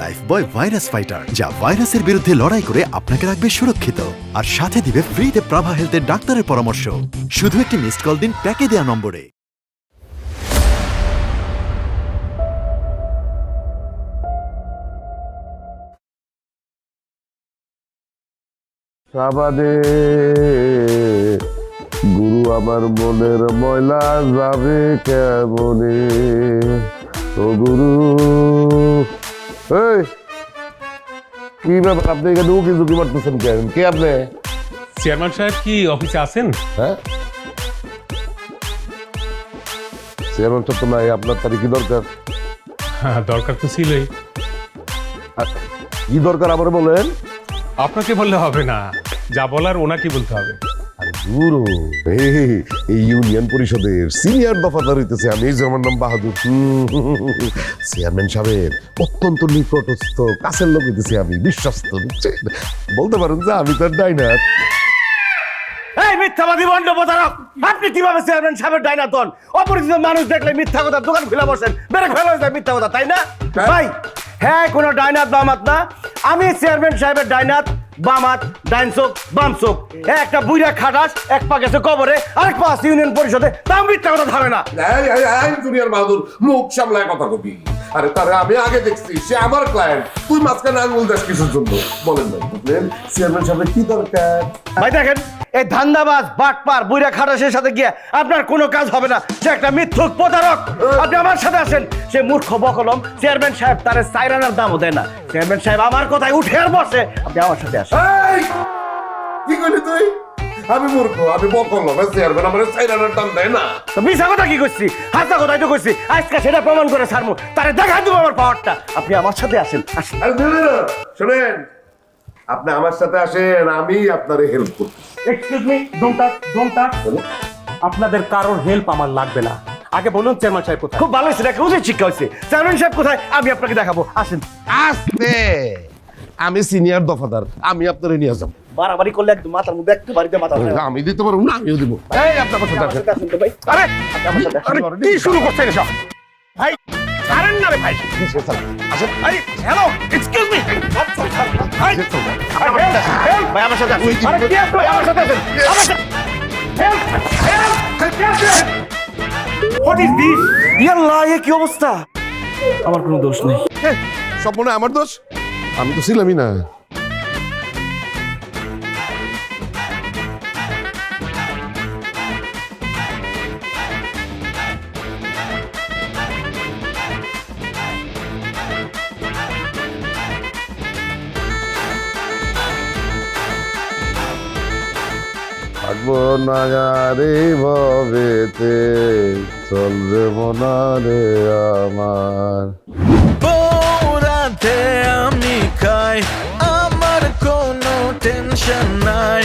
Lifebuoy virus fighter, যা ভাইরাসের বিরুদ্ধে লড়াই করে আপনাকে রাখবে সুরক্ষিত আর সাথে দিবে ফ্রিতে প্রাভা হেলথের ডাক্তারের পরামর্শ। শুধু একটি মিসড কল দিন প্যাকে দেওয়া নম্বরে। সাবাদে গুরু আমার মনের ময়লা যাবে কেমনে ও গুরু। এই কি ব্যাপার, আপনি এখানে উকি ঝুঁকি মারতেছেন কেন? কে আপনি? চেয়ারম্যান সাহেব কি অফিসে আছেন? হ্যাঁ, চেয়ারম্যান তো নাই। আপনার তার কি দরকার? হ্যাঁ, দরকার তো ছিলই। কি দরকার আবার বলেন? আপনাকে বললে হবে না, যা বলার ওনাকে বলতে হবে। গুরু, এই ইউনিয়ন পরিষদের সিনিয়র দফাদার হইতেছে আমি, এই যে আমার নাম বাহাদুর। চেয়ারম্যান সাহেবের অত্যন্ত নিকটস্থ কাছের লোক হইতেছে আমি, বিশ্বস্ত। বলতে পারেন যে আমি তার ডাইনার। এই মিথ্যাবাদী বন্ড প্রতারক, আপনি কিভাবে চেয়ারম্যান সাহেবের ডাইনার হন? অপরিচিত মানুষ দেখলে মিথ্যা কথা দোকান খুলে বসেন, বেড়ে ফেলা যায় মিথ্যা কথা, তাই না ভাই? হ্যাঁ, কোনো ডাইনাত বামাত না, আমি চেয়ারম্যান সাহেবের ডাইনাত বামাত, ডাইন চোখ বাম চোখ। একটা বুইরা খাটাস, এক পা গেছে কবরে, আরেক পা আছে ইউনিয়ন পরিষদে, তাও মিথ্যা কথা ধরে না। জুনিয়র বাহাদুর, মুখ সামলায় কথা কবি। আরে তারে আমি আগে দেখছি, সে আমার ক্লায়েন্ট। তুই মাঝখানে আঙুল দাস কিসের জন্য বলেন না? বুঝলেন চেয়ারম্যান সাহেবের কি দরকার? ভাই দেখেন, এই ধান্দাবাজ বাটপার বুইরা খাটাসের সাথে গিয়ে আপনার কোনো কাজ হবে না। সে একটা মিথ্যুক প্রতারক। আপনি আমার সাথে আসেন, সে মূর্খ বকলম। চেয়ারম্যান সাহেব তারে সাইরানার দামও দেয় না। চেয়ারম্যান সাহেব আমার কথায় উঠে আর বসে, আপনি আমার সাথে আসেন। এই, কি করলি তুই? আমি মূর্খ, আমি বকলম, চেয়ারম্যান আমার সাইরানার দাম দেয় না। তো মিছা কথা কি করছি? হাসা কথাই তো করছি। আজকে সেটা প্রমাণ করে ছাড়বো, তারে দেখা দেবো আমার পাওয়ারটা। আপনি আমার সাথে আসেন, আসেন। আরে শোনেন, আপনি আমার সাথে আসেন, আমি আপনারে হেল্প করব। Excuse me, don't touch. আপনাদের কারোর হেল্প আমার লাগবে না। আগে বলুন চেয়ারম্যান সাহেব কোথায়? খুব ভালো হয়েছে, একটা উচিত শিক্ষা হয়েছে। চেয়ারম্যান সাহেব কোথায় আমি আপনাকে দেখাবো, আসেন। আস্তে, আমি সিনিয়র দফাদার, আমি আপনারে নিয়ে যাব। বাড়াবাড়ি করলে একদম মাথার মধ্যে একটু বাড়িতে মাথা উঠে। আমি দিতে পারবো না, আমিও দিব। এই আপনার সাথে আসেন। আসেন তো ভাই। আরে আমার সাথে আসেন। আরে কি শুরু করছেন এসব? ভাই ছাড়েন না রে ভাই। আসেন। আরে হ্যালো, এক্সকিউজ মি। ভাই আমার সাথে আসেন। আরে কি আপনি আমার সাথে আসেন? আমার সাথে হেল্প হোয়াট ইজ দিস? ইয়াল্লাহ, এ কি অবস্থা? আমার কোনো দোষ নেই। সব মনে হয় আমার দোষ? আমি তো ছিলামই না। থাকবো না রে ভবেতে, চলবে মনারে আমার। রাতে আমি খাই, আমার কোনো টেনশন নাই।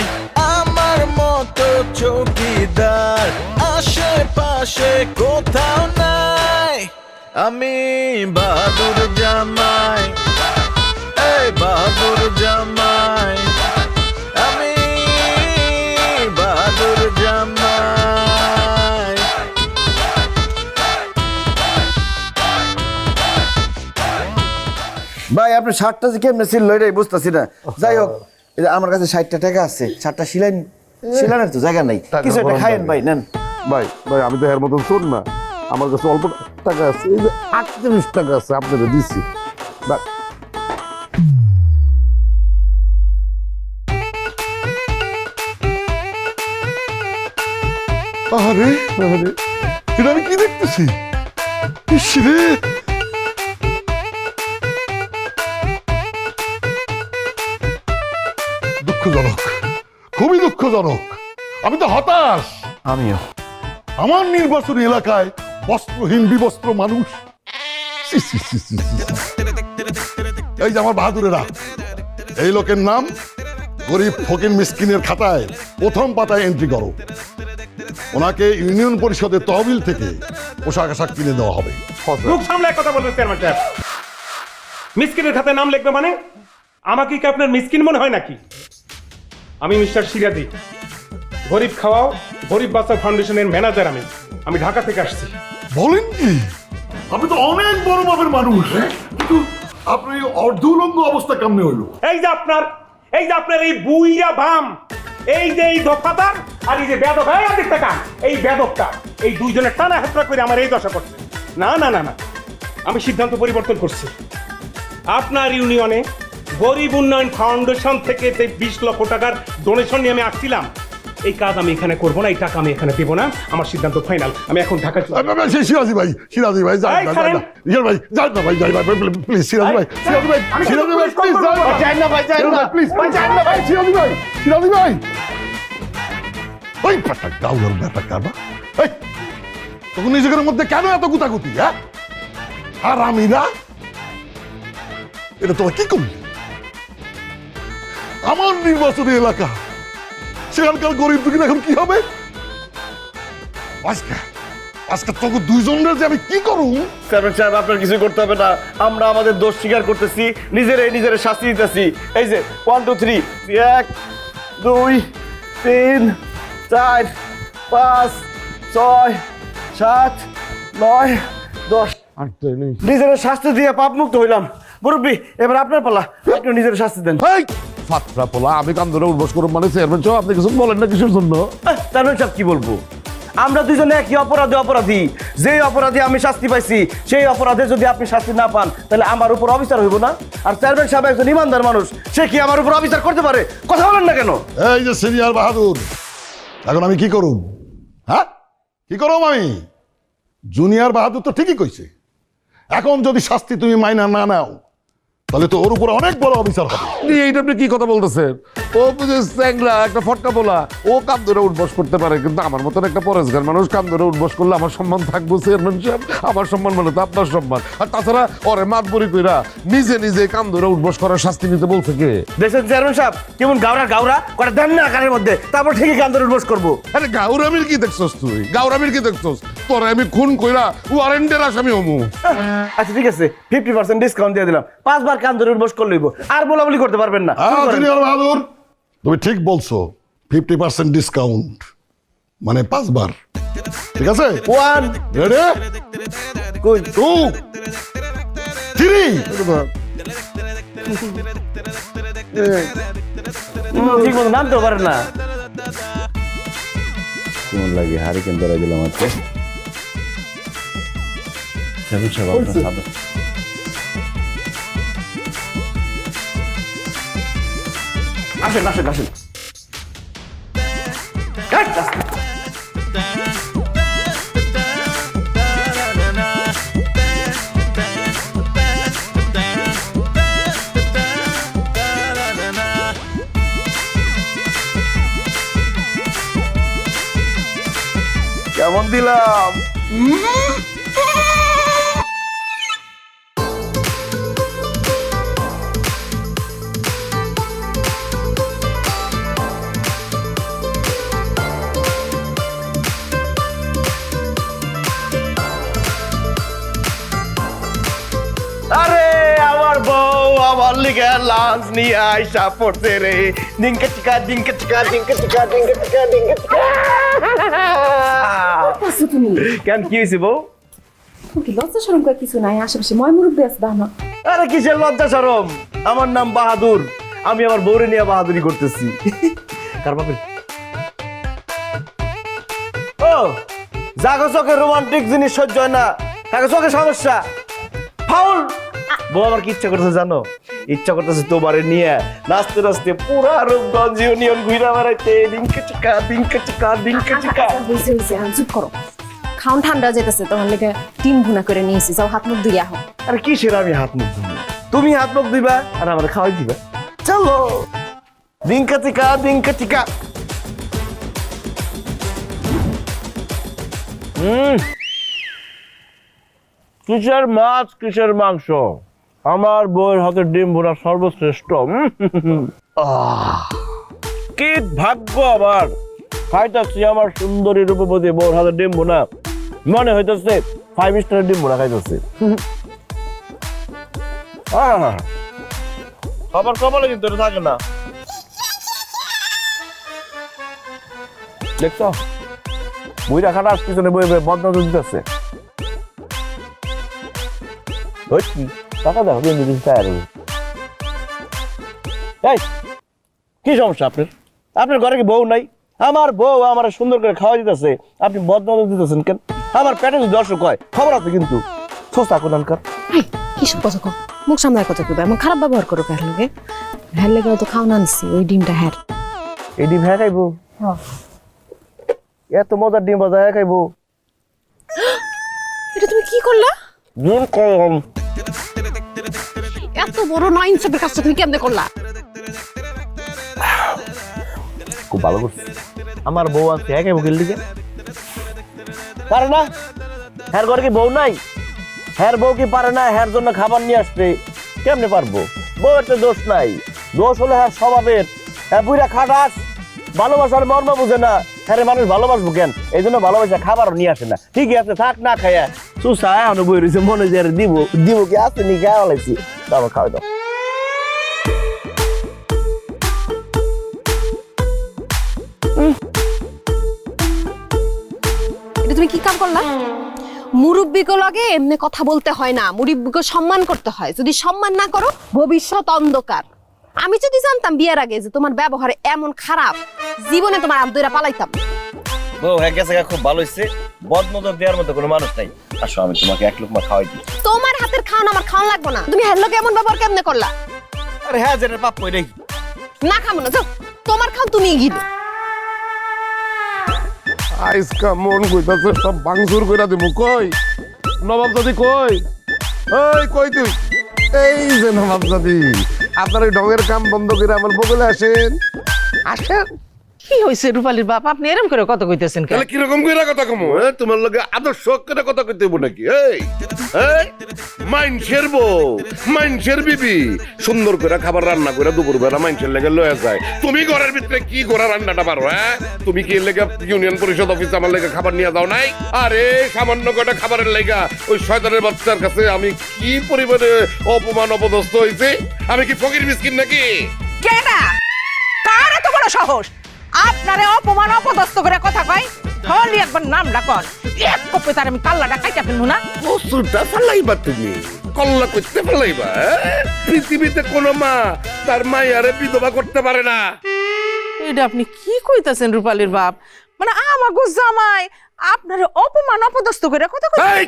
আমার মতো চৌকিদার আশেপাশে কোথাও নাই। আমি বাহাদুর জামাই, এই বাহাদুর জামাই, আমি বাহাদুর জামাই। ভাই আপনি শার্টটা যে কেমনে ছিল এটাই বুঝতেছি না। যাই হোক, এই যে আমার কাছে 60 টাকা আছে, শার্টটা সিলানের তো জায়গা নাই, কিছু একটা খাইয়েন ভাই, নেন। ভাই ভাই, আমি তো এর মতন শোন না, আমার কাছে অল্প টাকা আছে, এই যে 38 টাকা আছে, আপনাকে দিচ্ছি। আরে আরে, এটা আমি কি দেখতেছি? ইস রে, দুঃখজনক, খুবই দুঃখজনক। আমি তো হতাশ। আমিও। আমার নির্বাচনী এলাকায় বস্ত্রহীন বিবস্ত্র মানুষ। ছি, ছি, ছি, ছি, ছি। এই যে আমার বাহাদুরেরা, এই লোকের নাম গরিব ফকির মিসকিনের খাতায় প্রথম পাতায় এন্ট্রি করো। ওনাকে ইউনিয়ন পরিষদের তহবিল থেকে পোশাক আশাক কিনে দেওয়া হবে। মুখ সামলায় কথা বলবেন চেয়ারম্যান সাহেব। মিসকিনের খাতায় নাম লিখবে মানে? আমাকে কি আপনার মিসকিন মনে হয় নাকি? আমি মিস্টার সিরাজি, গরিব খাওয়াও গরিব বাচ্চা ফাউন্ডেশনের ম্যানেজার। আমি ঢাকা থেকে আসছি। বলেন কি? আপনি তো অনেক বড় মাপের মানুষ, কিন্তু আপনি অর্ধউলঙ্গ অবস্থা কেমনে হইলো? এই যে আপনার এই বুইরা বাম, এই যে এই দফাদার আর এই যে বেদক, এই দিক থেকে এই বেদকটা, এই দুইজনের টানা হেঁচড়া করে আমার এই দশা করছে। না না না না, আমি সিদ্ধান্ত পরিবর্তন করছি। আপনার ইউনিয়নে গরিব উন্নয়ন ফাউন্ডেশন থেকে যে 20 লক্ষ টাকার ডোনেশন নিয়ে আমি আসছিলাম, এই কাজ আমি এখানে করবো না, এই টাকা আমি এখানে দেবো না। আমার সিদ্ধান্ত ফাইনাল, আমি এখন ঢাকা চলে যাবো। সিরাজি ভাই যান এই না, ছাড়েন। রিয়াল ভাই যান না ভাই, প্লিজ সিরাজি ভাই প্লিজ যান না। যাই না ভাই, যাই না প্লিজ যান না ভাই, সিরাজি ভাই ওই পাটা গাউর ব্যাটা কারবা। এই তখন নিজেদের মধ্যে কেন এত গুতাগুতি? হ্যাঁ, আর আমি না, এটা তোরা কি করলি? আমার নির্বাচনী এলাকা, সেখানকার গরিব দুঃখীর এখন কি হবে? আজকে তোকে দুইজনের যে আমি কি করুম? চেয়ারম্যান সাহেব, আপনার কিছু করতে হবে না, আমরা আমাদের দোষ স্বীকার করতেছি, নিজেরে শাস্তি দিতেছি। এই যে 1 2 3, 1 2 3 4 5 6 7 9 10। নিজের শাস্তি দিয়ে পাপ মুক্ত হইলাম। মুরব্বী, এবার আপনার পালা, আপনি নিজের শাস্তি দেন। ফাতরা পোলা, আমি কান ধরে উঠবস করুম মানে? চেয়ারম্যান সাহেব আপনি কিছু বলেন না কিসের জন্য? চেয়ারম্যান সাহেব কি বলবো, আমরা দুজনে একই অপরাধী। যেই অপরাধী আমি শাস্তি পাইছি, সেই অপরাধে যদি আপনি শাস্তি না পান, তাহলে আমার উপর অবিচার হইব না? আর চেয়ারম্যান সাহেব একজন ইমানদার মানুষ, সে কি আমার উপর অবিচার করতে পারে? কথা বলেন না কেন? এই যে সিনিয়র বাহাদুর, এখন আমি কি করুম? হ্যাঁ, কি করুম আমি? জুনিয়র বাহাদুর তো ঠিকই কইছে, এখন যদি শাস্তি তুমি মাইনা না নাও, তাহলে তো ওর উপরে অনেক বড় অবিচার হবে। এইটা আপনি কি কথা বলতেছেন? ও বুঝে চ্যাংরা একটা ফটকা বলা, ও কাম ধরে উঠবস করতে পারে, কিন্তু আমার মতন একটা পরেশগার মানুষ কাম ধরে উঠবস করলে আমার সম্মান থাকবো চেয়ারম্যান সাহেব? আমার সম্মান মানে তো আপনার সম্মান। আর তাছাড়া ওরে মাতবরি কইরা নিজে কাম ধরে উঠবস করার শাস্তি নিতে বলছে কে? দেখছেন চেয়ারম্যান সাহেব কেমন গাওরা করে দেন না কানের মধ্যে, তারপর ঠিকই কান ধরে উঠবস করবো। আরে গাউরামির কি দেখছস তুই? গাউরামির কি দেখছস? তোরে আমি খুন কইরা ওয়ারেন্টের আসামি হমু। আচ্ছা ঠিক আছে, 50% ডিসকাউন্ট দিয়ে দিলাম, 5 বার কান ধরে উঠবস করলে হইব, আর বলাবলি করতে পারবেন না। জুনিয়র বাহাদুর, তুমি ঠিক বলছো, 50% ডিসকাউন্ট মানে 5 বার। ঠিক আছে, 1 রেডি, কই 2 3। ঠিক মতো নামতেও পারেন না। কেমন লাগে হারিকেন ধরে দিলাম আজকে। আসেন। কেমন দিলাম? আরে আমার বউ আমার লিগে লাঞ্চ নিয়ে আইসা পড়তে রে, ডিঙ্কা চিকা। তুমি কেন কি হয়েছে বউ? কি লজ্জা শরম করে কিছু নাই, আশেপাশে ময় মুরব্বী আছে দানা। আরে কিসের লজ্জা শরম, আমার নাম বাহাদুর, আমি আমার বউরে নিয়ে বাহাদুরি করতেছি। কার বাপের? ও জাগো চোখে রোমান্টিক জিনিস সহ্য হয় না, তাকে চোখে সমস্যা, ফাউল। বউ আমার কি ইচ্ছা করতেছে জানো? ইচ্ছা করতেছে তোমারে নিয়ে নাচতে পুরা রূপগঞ্জ ইউনিয়ন ঘুরে বেড়াইতে, ডিঙ্কা চিকা। হয়েছে চুপ করো, খাউন ঠান্ডা যেতেছে, তোমার লেগে ডিম ভুনা করে নিয়েছি, যাও হাত মুখ ধুইয়া হোক। আরে কিসের আমি হাত মুখ ধুবো? তুমি হাত মুখ দিবা আর আমার খাওয়াই দিবা। চলো ডিঙ্কা চিকা। কিসের মাছ কিসের মাংস, আমার বউয়ের হাতের ডিম ভুনা সর্বশ্রেষ্ঠ। কি ভাগ্য আমার, খাইতেছি আমার সুন্দরী রূপবতী বউর হাতের ডিম ভুনা, মনে হইতেছে 5 স্টারের ডিম ভুনা খাইতেছে। আবার কপালে কিন্তু এটা থাকে না, দেখছো বুইরা খাটা পিছনে বই বদনা দিতেছে। টাকা দেখো কিন্তু দিন চাই এই কি সমস্যা আপনার? আপনার ঘরে কি বউ নাই? আমার বউ আমার সুন্দর করে খাওয়া দিতেছে, আপনি বদনাম দিতেছেন কেন? আমার পেটে যদি দর্শক হয় খবর আছে কিন্তু সস্তা কোনকার। কি সব কথা কও? মুখ সামলায় কথা কইবা, এমন খারাপ ব্যবহার করো কার লগে? হ্যার লেগে তো খাওয়া আনছি, ওই ডিমটা হ্যার। এই ডিম হ্যাঁ খাইবো? এত মজার ডিম বাজা হ্যাঁ খাইবো? এটা তুমি কি করলা? ডিম কম। এত বড় না ইনসাফের কাজটা তুমি কেমনে করলা? খুব ভালো করছে। আমার বউ আছে হ্যাঁ খাইবো গেল দিকে পারে না? হ্যার ঘরে কি বউ নাই? হ্যার বউ কি পারে না হ্যার জন্য খাবার নিয়ে আসতে? কেমনে পারবো? বউয়ের তো দোষ নাই, দোষ হলো হ্যাঁ স্বভাবের। হ্যাঁ বুড়া খাটাস, ভালোবাসার মর্ম বুঝে না। হ্যাঁ মানুষ ভালোবাসবো কেন? এই জন্য ভালোবাসা খাবারও নিয়ে আসে না। ঠিকই আছে থাক না খাইয়া সুসা এখন বই রয়েছে মনে যে দিব দিব কি আছে নি খাওয়া লাগছি তারপর খাওয়া দাও। এটা তুমি কি কাম করলা? মুরব্বিকে লগে এমনি কথা বলতে হয় না, মুরব্বিকে সম্মান করতে হয়। যদি সম্মান না করো ভবিষ্যৎ অন্ধকার। আমি যদি জানতাম বিয়ের আগে যে তোমার ব্যবহার এমন খারাপ, জীবনে তোমার আমদইরা পালাইতাম। বউ হ্যাঁ গেছে খুব ভালো হয়েছে, বদনজর দেওয়ার মতো কোনো মানুষ নাই। আসো আমি তোমাকে এক লোকমা খাওয়াই দিই। তোমার হাতের খাওয়া আমার খাওয়া লাগবে না। তুমি হ্যার লগে এমন ব্যবহার কেমনে করলা? আরে হ্যাঁ যেটা পাপ কই নাই না খাবো না, যাও তোমার খাও তুমি গিলো। আইসকা মন কইতাছে সব ভাঙচুর কইরা দিমু। কই নবাবজাদি কই? ওই কই তুই? এই যে নবাবজাদি, আপনার এই ডগের কাম বন্ধ করে আমার বগলে আসেন। আসেন। কি হয়েছে রূপালীর বাপ, আপনি এরকম করে কথা কইতেছেন কেন? তাহলে কিরকম কইরা কথা কমু? তোমার লগে আদর্শ করে কথা কইতে হইব নাকি? এই মাইনষের বউ, মাইনষের বিবি সুন্দর করে খাবার রান্না করে দুপুর বেলা মাইনষের লেগে লয়ে যায়। তুমি ঘরের ভিতরে কি করে রান্নাটা পারো? হ্যাঁ তুমি কি লেগে ইউনিয়ন পরিষদ অফিস আমার লেগে খাবার নিয়ে যাও নাই? আরে সামান্য কটা খাবারের লেগা ওই শয়তানের বাচ্চার কাছে আমি কি পরিমাণে অপমান অপদস্থ হয়েছি? আমি কি ফকির মিসকিন নাকি? কেডা? কার এত বড় সাহস আপনারে অপমান অপদস্থ করে কথা কয়? হলি একবার নাম ডাকন, এক কপে তার আমি কাল্লাটা কাইটা ফেলবো না। অসুরটা ফেলাইবা তুমি, কল্লা করতে ফেলাইবা? পৃথিবীতে কোনো মা তার মায়ারে বিধবা করতে পারে না। এটা আপনি কি কইতাছেন রূপালীর বাপ? মানে আমাগো জামাই আপনারে অপমান অপদস্থ করে কথা কয়? এই,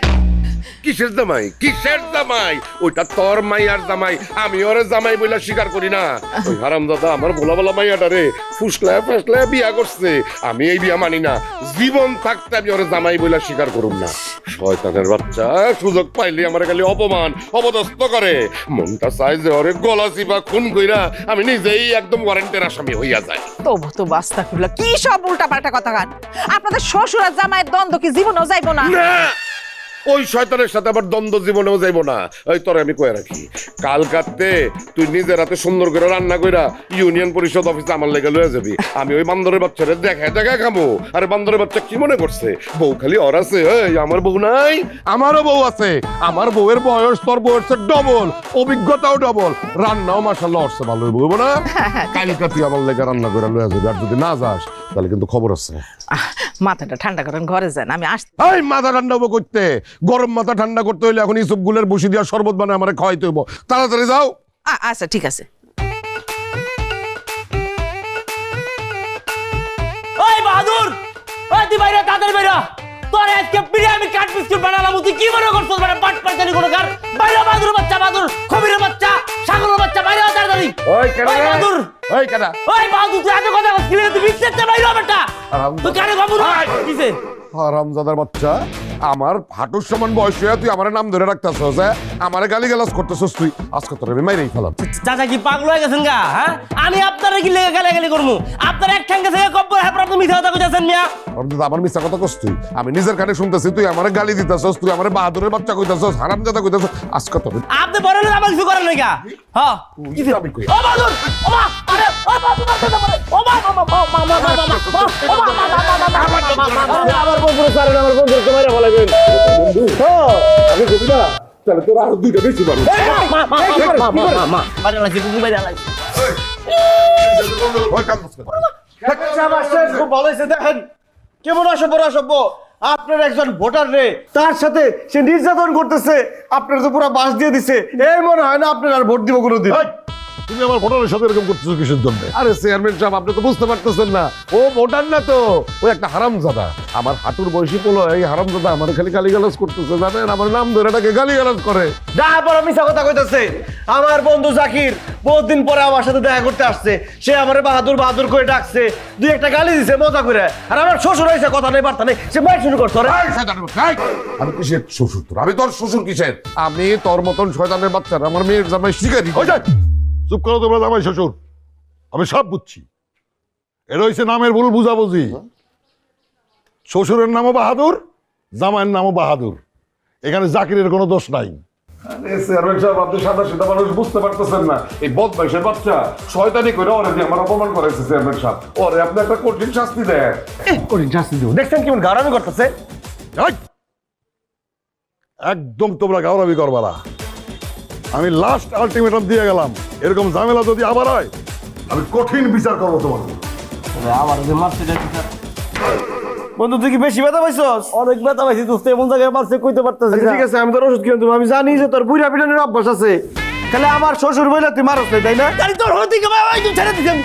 কিসের জামাই? কিসের জামাই? ওইটা তোর মাইয়ার জামাই, আমি ওরে জামাই বইলা স্বীকার করি না। ওই হারামজাদা আমার ভোলা ভোলা মাইয়াটারে ফুসলায় ফাসলায় বিয়া করছে, আমি এই বিয়া মানি না। জীবন থাকতে আমি ওরে জামাই বইলা স্বীকার করুম না। শয়তানের বাচ্চা সুযোগ পাইলে আমার খালি অপমান অপদস্থ করে। মনটা চাই যে ওরে গলা চিপা খুন কইরা আমি নিজেই একদম ওয়ারেন্টের আসামি হইয়া যায়। তবু তো আস্তাগফিরুল্লাহ, কি সব উল্টা পাল্টা কথা কান? আপনাদের শ্বশুর আর জামাইয়ের দ্বন্দ্ব কি জীবনেও যাইবো না? না, ওই শয়তানের সাথে আবার দ্বন্দ্ব জীবনেও যাইব না। ওই তোরে আমি কয়ে রাখি, কাল কাটতে তুই নিজের হাতে সুন্দর করে রান্না কইরা ইউনিয়ন পরিষদ অফিসে আমার লেগে লয়ে যাবি। আমি ওই বান্দরের বাচ্চারে দেখা দেখা খামো। আরে বান্দরের বাচ্চা কি মনে করছে বউ খালি ওর আছে? এই আমার বউ নাই? আমারও বউ আছে। আমার বউয়ের বয়স তোর বয়সের ডবল, অভিজ্ঞতাও ডবল, রান্নাও মাশাআল্লাহ ওরছে ভালো হইব না? কালকা তুই আমার লেগে রান্না করে লয়ে যাবি। আর যদি না যাস তাহলে কিন্তু খবর আছে। মাথাটা ঠান্ডা করেন, ঘরে যান, আমি আসছি। এই মাথা ঠান্ডা হবো করতে? গরম মাথা ঠান্ডা করতে হইলে এখন ইসব গুলের বসি দিয়া শরবত বানায় আমার খাওয়াইতে হইব। তাড়াতাড়ি যাও। আচ্ছা ঠিক আছে। ওই বাহাদুর, ওই তুই বাইরে তাদের বাইরে, তোর আজকে পিড়ে আমি কাট বিস্কুট বানালাম, তুই কি মনে করছিস? মানে পাট পাইতানি কোনো কার বাইরে? বাহাদুর বাচ্চা, বাহাদুর খবিরের বাচ্চা, সাগরের বাচ্চা, বাইরে তাড়াতাড়ি। ওই কেডা? ওই বাহাদুর, ওই কেডা? ওই বাহাদুর তুই এত কথা বলছিস, তুই বিচ্ছেদ বাইরে বেটা, তুই কানে খবর কিসে? হারামজাদার বাচ্চা, আমার হাঁটুর সমান বয়স হয়ে তুই আমার নাম ধরে রাখতেছস, আমার গালি গালাজ করতেছস তুই। আজকে তোর আমি মাইরেই ফেলাম। চাচা কি পাগল হয়ে গেছেন গা? হ্যাঁ আমি আপনারা কি লেগে গালাগালি করবো? আপনার এক ঠ্যাঙ্গে থেকে কব্বর হ্যাঁ আপনি মিথ্যা কথা কইতাছেন মিয়া। আমার মিথ্যা কথা কস তুই? আমি নিজের কানে শুনতেছি তুই আমার গালি দিতেছস, তুই আমার বাহাদুরের বাচ্চা কইতাছস, হারামজাদা কইতাছস। আজকে তোর আপনি বড় লোক আমার কিছু করেন নাই গা? হ্যাঁ আমি কই ও বাহাদুর, ও মা, আরে ও বাহাদুর, ও মা, আমার বন্ধুর সারেন, আমার বন্ধুকে মেরে ফেলাবেন। আমি কবি না, তাহলে তোর আরো দুইটা বেশি পাবো। বাইরে লাগছে, কুকুর বাইরে লাগছে। ওই কাম করছ। খুব ভালো হয়েছে, দেখেন কেমন অসভ্য অসভ্য। আপনার একজন ভোটার রে তার সাথে সে নির্যাতন করতেছে, আপনার তো পুরো বাস দিয়ে দিছে। এই মনে হয় না আপনার আর ভোট দিব কোনোদিন। এই, তুমি আমার ভোটারের সাথে এরকম করতেছো কিসের জন্য? আরে চেয়ারম্যান সাহেব, আপনি তো বুঝতে পারতেছেন না, ও ভোটার না তো, ও একটা হারামজাদা। আমার হাঁটুর বয়সী পোলো এই হারামজাদা আমার খালি গালিগালাজ করতেছে, জানেন? আমার নাম ধরে এটাকে গালিগালাজ করে। যার পর মিছা কথা কইতাছে। আমার বন্ধু জাকির বহুত দিন পরে আমার সাথে দেখা করতে আসছে, সে আমারে বাহাদুর বাহাদুর করে ডাকছে, দুই একটা গালি দিছে মজা করে। আর আমার শ্বশুর হয়েছে, কথা নেই বার্তা নেই, সে মাইক শুরু করছে। আমি কিসের শ্বশুর তোর? আমি তোর শ্বশুর কিসের? আমি তোর মতন শয়তানের বাচ্চার আমার মেয়ের জামাই শিকারি। ওই যাই, চুপ করো তোমরা, জামাই শ্বশুর। আমি সব বুঝছি, এটা হচ্ছে নামের ভুল বুঝাবুঝি। শ্বশুরের নামও বাহাদুর, জামাইয়ের নামও বাহাদুর, এখানে জাকিরের কোনো দোষ নাই। চেয়ারম্যান সাহেব, আপনি সাদা সিধা মানুষ বুঝতে পারতেছেন না। এই বদমাইশের বাচ্চা শয়তানি করে ওরে দিয়ে আমার অপমান করেছে চেয়ারম্যান সাহেব। ওরে আপনি একটা কঠিন শাস্তি দেন। কঠিন শাস্তি দেবো, দেখছেন কেমন গারামি করতেছে। এই, একদম তোমরা গাওরাবি করবা না। আমি লাস্ট আলটিমেটাম দিয়ে গেলাম, এরকম ঝামেলা যদি আবার হয় আমি কঠিন বিচার করবো তোমার। আমার যে মারছে বন্ধু, তুই কি বেশি ব্যথা পাইছস? অনেক ব্যথা পাইছি, তুই এমন জায়গায় মারছে কইতে পারতেছিস। ঠিক আছে, আমি তোর ওষুধ কিনে দেবো। আমি জানি যে তোর বুড়া পিটানোর অভ্যাস আছে, তাহলে আমার শ্বশুর বইলে তুই মারস না, তাই না? জানি তোর হতে কি ভাই, তুই ছেড়ে দিছেন।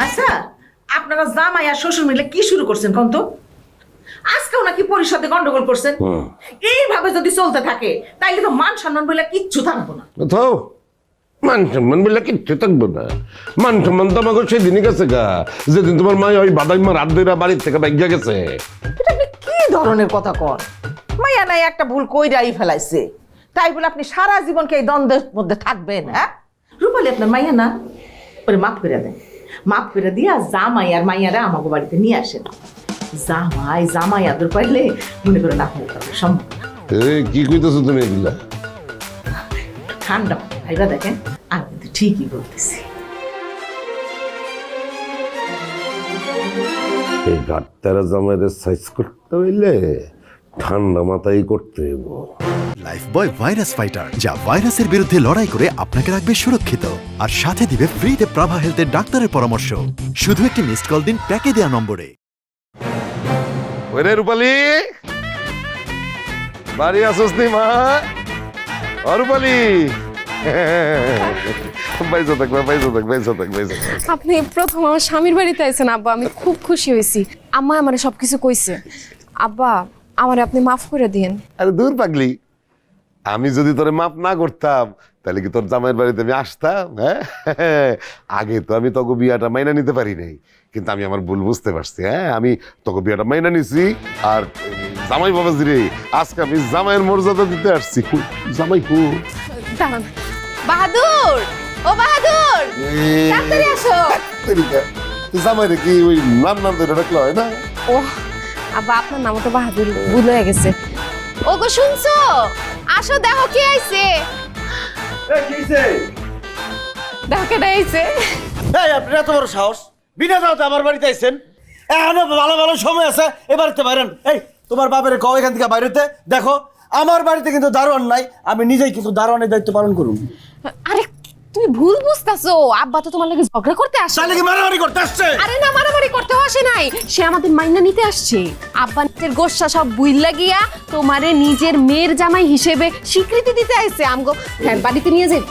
আচ্ছা, আপনারা জামাই আর শ্বশুর মিলে কি শুরু করছেন কোন তো? আজকেও নাকি পরিষদে গন্ডগোল করছেন। এইভাবে যদি চলতে থাকে তাইলে তো মান সম্মান বলে কিচ্ছু থাকবো না। তো মান সম্মান বলে কিচ্ছু থাকবো না। মান সম্মান তো আমাকে সেদিনই গেছে গা, যেদিন তোমার মা ওই বাদাইমার হাত ধরে বাড়ির থেকে বাইক গেছে। এটা আপনি কি ধরনের কথা কন? মাইয়া নাই একটা ভুল কইরাই ফেলাইছে, তাই বলে আপনি সারা জীবনকে এই দ্বন্দ্বের মধ্যে থাকবেন? হ্যাঁ, রূপালী আপনার মাইয়া না, ওরে মাফ করে দেন। মাফ করে দিয়া জামাই আর মাইয়ারা আমাকে বাড়িতে নিয়ে আসেন। জামাই জামাই আদর পাইলে মনে করেন আপনার কাছে সম্ভব। কি কইতেছো তুমি এগুলা? ঠান্ডা ভাইরা দেখেন, আমি কিন্তু ঠিকই বলতেছি। এই গাড়তারা জামাইদের সাইজ করতে হইলে ঠান্ডা মাথায় করতে হইব। লাইফবয় ভাইরাস ফাইটার, যা ভাইরাসের বিরুদ্ধে লড়াই করে আপনাকে রাখবে সুরক্ষিত আর সাথে দিবে ফ্রিতে প্রাভা হেলথের ডাক্তারের পরামর্শ। শুধু একটি মিসড কল দিন প্যাকে দেওয়া নম্বরে। ওরে রূপালী, বাড়ি আসোস নি মা? ও রূপালী, বাইজা থাক, বাইজা থাক, বাইজা থাক, বাইজা থাক। আপনি প্রথম আমার স্বামীর বাড়িতে আইছেন আব্বা, আমি খুব খুশি হয়েছি। আম্মা আমারে সবকিছু কইছে। আব্বা, আমারে আপনি মাফ করে দিন। আরে দূর পাগলি, আমি যদি তোরে মাপ না করতাম তাহলে কি তোর জামাইয়ের বাড়িতে আমি আসতাম? হ্যাঁ, আগে তো আমি তোকে বিয়াটা মাইনা নিতে পারি নাই, কিন্তু আমি আমার ভুল বুঝতে পারছি। হ্যাঁ, আমি তোকে বিয়াটা মাইনা নিছি। আর জামাই বাবাজি রে, আজকে আমি জামাইয়ের মর্যাদা দিতে আসছি। জামাই কো দাঁড়ান। বাহাদুর, ও বাহাদুর, তাড়াতাড়ি আসো। জামাই রে কি ওই নাম নাম ধরে রাখলে হয় না? ও আব্বা, আপনার নাম তো বাহাদুর, ভুল হয়ে গেছে। ওগো শুনছো? আসো, দেখো কে আইছে। দেখো কে আইছে। এই আপনার এত বড় সাহস, বিনা দাওয়াতে আমার বাড়িতে আইছেন? এখনো ভালো ভালো সময় আছে, এ বাড়িতে বাইরেন। এই তোমার বাপের কও এখান থেকে বাইরেতে। দেখো, আমার বাড়িতে কিন্তু দারোয়ান নাই, আমি নিজেই কিন্তু দারোয়ানের দায়িত্ব পালন করুন। আরে তুমি ভুল বুঝতাছো, আব্বা তো তোমার লাগে ঝগড়া করতে আসছে। তাহলে কি মারামারি করতে আসছে? আরে না, মারামারি করতে আসে নাই, সে আমাদের মাইনা নিতে আসছে। আব্বা নিজের গোসা সব বুইল্লা গিয়া তোমারে নিজের মেয়ের জামাই হিসেবে স্বীকৃতি দিতে আইছে। আমগো হ্যাঁ, বাড়িতে নিয়ে যাই।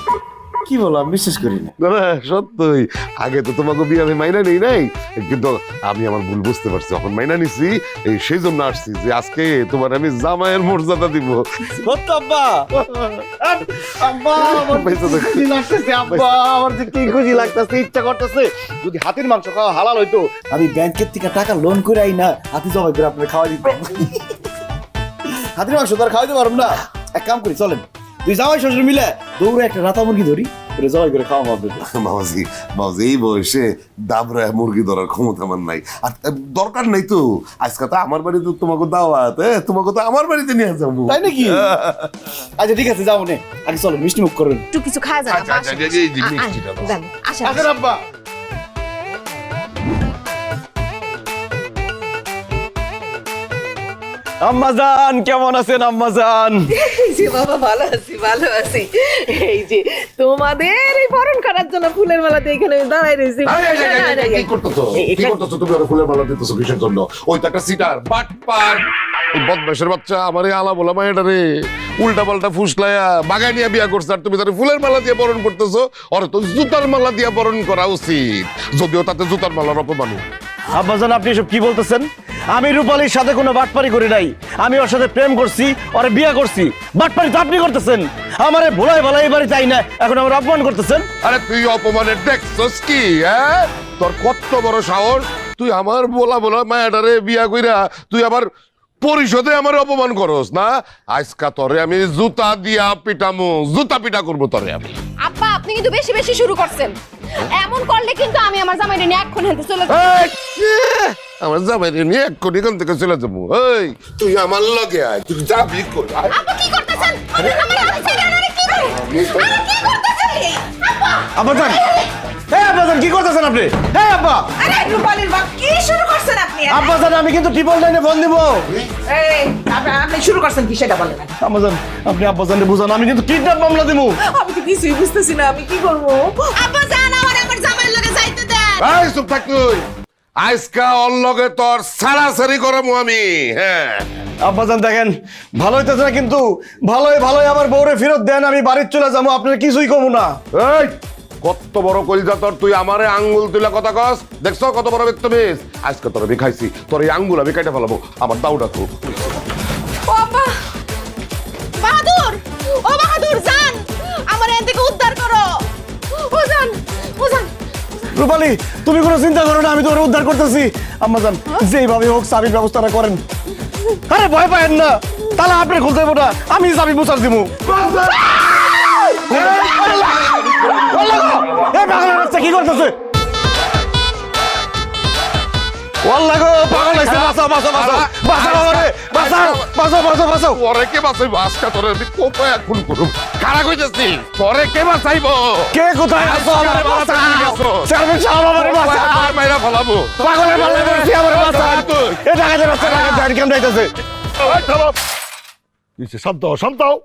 কি বললাম, বিশ্বাস করি না। না, সত্যই আগে তো তোমাকে বিয়ে আমি মাইনা নেই নাই, কিন্তু আমি আমার ভুল বুঝতে পারছি, এখন মাইনা নিছি। এই সেই জন্য আসছি যে আজকে তোমার আমি জামাইয়ের মর্যাদা দিব। সত্য আব্বা, আব্বা আমার খুশি লাগতেছে। আব্বা আমার যে কি খুশি লাগতেছে, ইচ্ছা করতেছে যদি হাতির মাংস খাওয়া হালাল হইতো, আমি ব্যাংকের থেকে টাকা লোন করে আই না হাতি জবাই করে আপনার খাওয়া দিতাম। হাতির মাংস তো আর খাওয়াইতে পারব না। এক কাম করি, চলেন তুই জামাই শ্বশুর মিলে দৌড়ে একটা রাতা মুরগি ধরি, জবাই করে খাওয়া হবে। বাবাজি, বাবাজি এই বয়সে দাবরা মুরগি ধরার ক্ষমতা আমার নাই, আর দরকার নাই তো। আজকে তো আমার বাড়িতে তোমাকে দাওয়াত, তোমাকে তো আমার বাড়িতে নিয়ে যাবো। তাই নাকি? আচ্ছা ঠিক আছে, যাবো নে। আগে চলো মিষ্টি মুখ করবেন, একটু কিছু খাওয়া যায়। আচ্ছা, আচ্ছা, এই যে মিষ্টিটা দাও। আসেন। আসেন আব্বা। আম্মাজান কেমন আছেন আম্মাজান? এই যে বাবা ভালো আছি ভালো আছি। এই যে তোমাদের এই বরণ করার জন্য ফুলের মালা দিয়ে এখানে আমি দাঁড়াই রয়েছি। কি করতেছো কি করতেছো তুমি ওরা ফুলের মালা দিতেছো কিসের জন্য? ওই তো একটা সিটার বাটপার এই বদমাশের বাচ্চা আমার এই আলা বলা মায়েটা রে উল্টা পাল্টা ফুসলায়া বাগায় নিয়ে বিয়া করছে আর তুমি তার ফুলের মালা দিয়ে বরণ করতেছো। ওরে তো জুতার মালা দিয়ে বরণ করা উচিত, যদিও তাতে জুতার মালার অপমান। আব্বাজান আপনি এসব কি বলতেছেন? আমি রূপালীর সাথে কোনো বাটপারি করি নাই, আমি ওর সাথে প্রেম করছি, ওরে বিয়ে করছি। বাটপারি তো আপনি করতেছেন, আমারে ভোলাই ভালাই বাড়ি চাই না, এখন আমার অপমান করতেছেন। আরে তুই অপমানের দেখছস কি? হ্যাঁ তোর কত বড় সাহস, তুই আমার বলা বলা মায়াটারে বিয়া কইরা তুই আবার পরিষদে আমার অপমান করস না? আজকা তোরে আমি জুতা দিয়া পিটামু, জুতা পিটা করবো তোরে আমি। আব্বা আপনি কিন্তু বেশি বেশি শুরু করছেন, এমন করলে কিন্তু আমি আমার জামাইরে নিয়ে এখন হেঁটে চলে যাব। এই, আমার জামাই নিয়ে এক্ষুনি এখান থেকে চলে যাবো। এই তুই আমার লগে আয়, তুই যাবি কই? আয়। আব্বা কি করতেছেন? আমার হাতে ছেড়ে আরে কি করে? আরে কি করতেছেন? আব্বা আব্বাজান আব্বাজান কি করতেছেন আপনি? হ্যাঁ আব্বা আরে রূপালীর বাপ কি শুরু করছেন আপনি? আব্বাজান আমি কিন্তু ট্রিপল লাইনে ফোন দিব। এই আপনি শুরু করছেন কি সেটা বলেন। আব্বাজান আপনি আব্বাজানকে বুঝান, আমি কিন্তু কিডন্যাপ মামলা দিব। আমি তো কিছুই বুঝতেছি না আমি কি করব। আব্বা জান আমার জামাইয়ের লগে যাইতে দেন। এই চুপ থাক তুই। আজকা ওর লগে তোর সারাসারি করবো আমি। হ্যাঁ আব্বাজান দেখেন ভালো হইতেছে না, কিন্তু ভালোই ভালোই আমার বউরে ফেরত দেন, আমি বাড়ির চলে যাবো, আপনার কিছুই কমু না। এই কত বড় কলিজা তোর, তুই আমারে আঙ্গুল তুলে কথা কস? দেখছো কত বড় ব্যক্তিবিস? আজকে তোর আমি খাইছি, তোর এই আঙ্গুল আমি কেটে ফেলাবো। আমার দাউটা তো ও আব্বা বাহাদুর, ও বাহাদুর জান আমার এখান থেকে উদ্ধার করো। ও জান ও জান। রূপালী তুমি কোনো চিন্তা করো না, আমি তোমার উদ্ধার করতেছি। আম্মাজান যেইভাবে হোক চাবির ব্যবস্থাটা করেন। আরে ভয় পায়েন না, তাহলে আপনি খুলতে দেবো না, আমি চাবি মুছার দিব। কি করতেছে? পরে কে বাঁচাইবো? আজকে তোর আমি কোপায় খুন করব। কারা কইতেছি পরে কে বাঁচাইবো? কে কোথায় আছো? আমারে বাঁচাও। চেয়ারম্যান সাহেব আমারে বাঁচাও। মাইরা ফেলাবো। পাগলের পাল্লায় পড়েছি, আমারে বাঁচাও। এ ডাকাতের বাচ্চা ডাকাত কেমন যাইতেছে? শান্ত হও, শান্ত হও।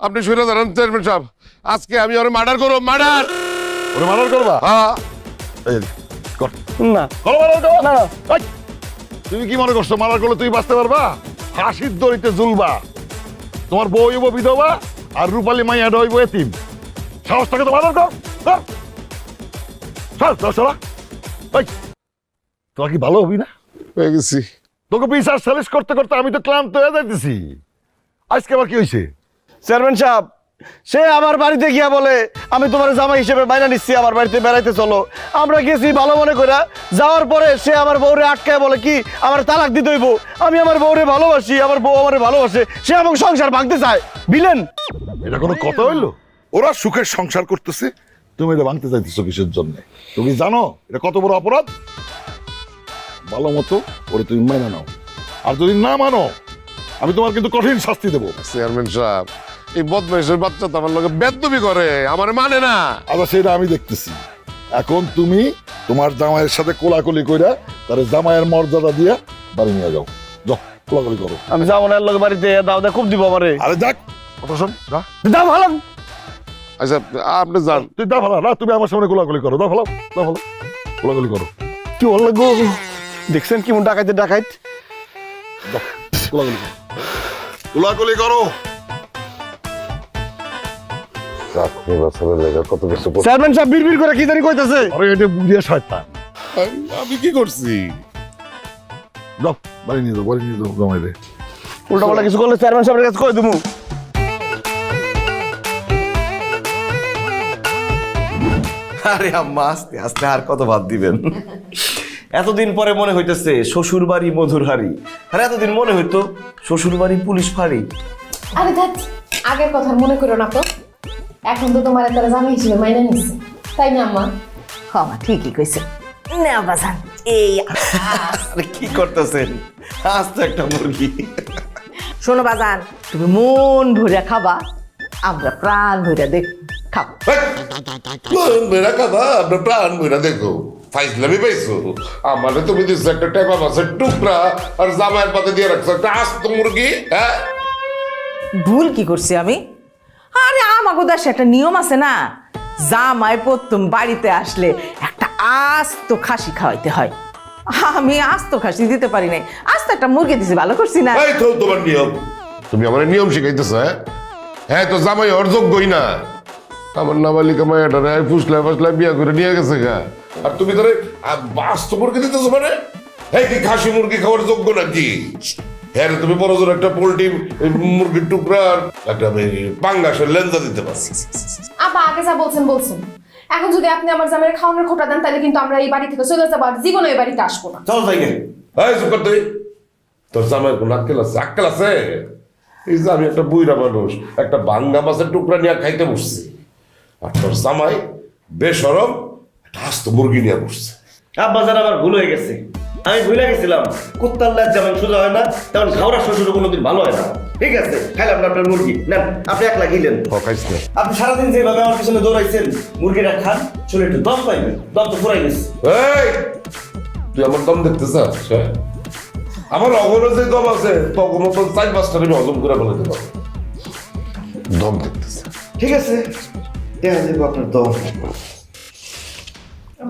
আপনি শুনে জানেন চেয়ারম্যান সাহেব, আজকে আমি ওরে মার্ডার করব। মার্ডার ওরে মার্ডার করবা? হ্যাঁ এই, কর। না করো, মার্ডার করো। না না এই, তুমি কি মনে করছো মার্ডার করলে তুমি বাঁচতে পারবা? ফাঁসির দড়িতে ঝুলবা। তোমার বউ হইব বিধবা আর রূপালী মাইয়াটা হইব এতিম। সাহস থাকে তো মার্ডার কর। কর। চল চল চলা। এই তোরা কি ভালো হবি না? হয়ে গেছি। তোকে বিচার সালিশ করতে করতে আমি তো ক্লান্ত হয়ে যাইতেছি। আজকে আবার কি হয়েছে? চেয়ারম্যান সাহেব সে আমার বাড়িতে গিয়া বলে আমি তোমার জামাই হিসেবে বাইনা নিচ্ছি, আমার বাড়িতে বেড়াইতে চলো। আমরা গেছি ভালো মনে করে, যাওয়ার পরে সে আমার বউরে আটকায় বলে কি আমার তালাক দিতে হইব। আমি আমার বউরে ভালোবাসি, আমার বউ আমারে ভালোবাসে, সে আমাকে সংসার ভাঙতে চায়। বিলেন এটা কোনো কথা হইলো? ওরা সুখের সংসার করতেছে, তুমি এটা ভাঙতে চাইতেছো কিসের জন্য? তুমি জানো এটা কত বড় অপরাধ? ভালো মতো ওরে তুমি মেনে নাও, আর যদি না মানো আমি তোমার কিন্তু কঠিন শাস্তি দেবো। চেয়ারম্যান সাহেব এই বদমাইশের বাচ্চা তো আমার লগে বেদবি করে, আমার মানে না। আচ্ছা সেটা আমি দেখতেছি। এখন তুমি তোমার জামাইয়ের সাথে কোলাকুলি কইরা তার জামাইয়ের মর্যাদা দিয়া বাড়ি নিয়ে যাও। যাও কোলাকুলি করো। আমি যাবো না, লোক বাড়িতে দাও দা খুব দিব আমারে। আরে যাক কথা শোন, যা। দাও ভালো। আচ্ছা আপনি যান। তুই দা ভালো না, তুমি আমার সামনে কোলাকুলি করো। দা ভালো, দা ভালো, কোলাকুলি করো। কি বল গো, দেখছেন কি মন ডাকাইতে ডাকাইত। যাও, কোলাকুলি করো, কোলাকুলি করো। কত কিছু চেয়ারম্যান সাহেব বিড়বিড় করে কি জানি কইতাছে। আরে এটা বুড়িয়া শয়তান। আমি কি করছি? যাও বাড়ি নিয়ে যাও, বাড়ি নিয়ে যাও জামাইরে। উল্টা পাল্টা কিছু করলে চেয়ারম্যান সাহেবের কাছে কই দিমু। আরে আম্মা আস্তে আস্তে আর কত ভাত দিবেন? এতদিন পরে মনে হইতেছে শ্বশুর বাড়ি মধুর হাড়ি, আর এতদিন মনে হইতো শ্বশুর বাড়ি পুলিশ ফাঁড়ি। আরে ধ্যাৎ, আগের কথা মনে করো না তো, এখন তো তোমার তারা জামাই হিসেবে মাইনা নিচ্ছে, তাই না আম্মা? মা ঠিকই কইছে। না বাজান এই আরে কি করতেছেন? আজ তো একটা মুরগি। শোনো বাজান, তুমি মন ভরে খাবা, আমরা প্রাণ ভরে দেখ খাবো। মেরা কথা আপনার প্রাণ বইরা দেখো। ফাইজলামি পাইছো? আমারে তুমি দিচ্ছ একটা টেপা মাছের টুকরা আর জামাইয়ের পাতে দিয়ে রাখছো একটা আস্ত মুরগি, হ্যাঁ? ভুল কি করছি আমি? আরে আমাকে দেশে একটা নিয়ম আছে না, জামাই প্রথম বাড়িতে আসলে একটা আস্ত খাসি খাওয়াইতে হয়। আমি আস্ত খাসি দিতে পারি নাই, আস্ত একটা মুরগি দিছি, ভালো করছি না? এই তো তোমার নিয়ম, তুমি আমার নিয়ম শিখাইতেছ? হ্যাঁ তো জামাই ওর যোগ্যই না, আমার নাবালিকা মায়াটা ফুসলায় ফাসলায় বিয়া করে নিয়ে গেছে গা, আর তুমি ধরে বাস্ত মুরগি দিতেছো মানে? এই কি খাসি মুরগি খাওয়ার যোগ্য নাকি? হ্যাঁ রে, তুমি বড় জোর একটা পোল্ট্রি মুরগির টুকরা আর একটা পাঙ্গাসের লেঞ্জা দিতে পারো। আব্বা আগে যা বলছেন বলছেন, এখন যদি আপনি আমার জামাইয়ের খাওয়ানোর খোটা দেন তাহলে কিন্তু আমরা এই বাড়ি থেকে চলে যাবো, আর জীবনে এই বাড়িতে আসবো না। চলো যাই গে। এই চুপ কর তুই, তোর জামাইয়ের কোন আক্কেল আছে? আক্কেল আছে? এই যে আমি একটা বুইরা মানুষ, একটা বাঙ্গা মাছের টুকরা নিয়ে খাইতে বসছি, আর তোর জামাই বেশরম একটা আস্ত মুরগি নিয়ে বসছে। আব্বা জান আমার ভুল হয়ে গেছে, আমি ভুলে গেছিলাম কুত্তার লাজ যেমন সোজা হয় না তেমন ঘাওড়া শ্বশুর কোনোদিন ভালো হয় না। ঠিক আছে, খাইলাম না আপনার মুরগি, নেন আপনি একলা খেলেন। খাইস না। আপনি সারাদিন যেভাবে আমার পিছনে দৌড়াইছেন, মুরগিটা খান, শরীরে একটু দম পাইবেন, দম তো ফুরাই গেছে। এই তুই আমার দম দেখতে চাস? হ্যাঁ? আমার অগর যে দম আছে তখন মতন 4-5টা আমি হজম করে ফেলতে পারবো। দম দেখতেছে? ঠিক আছে, দেখা যাবে আপনার দম।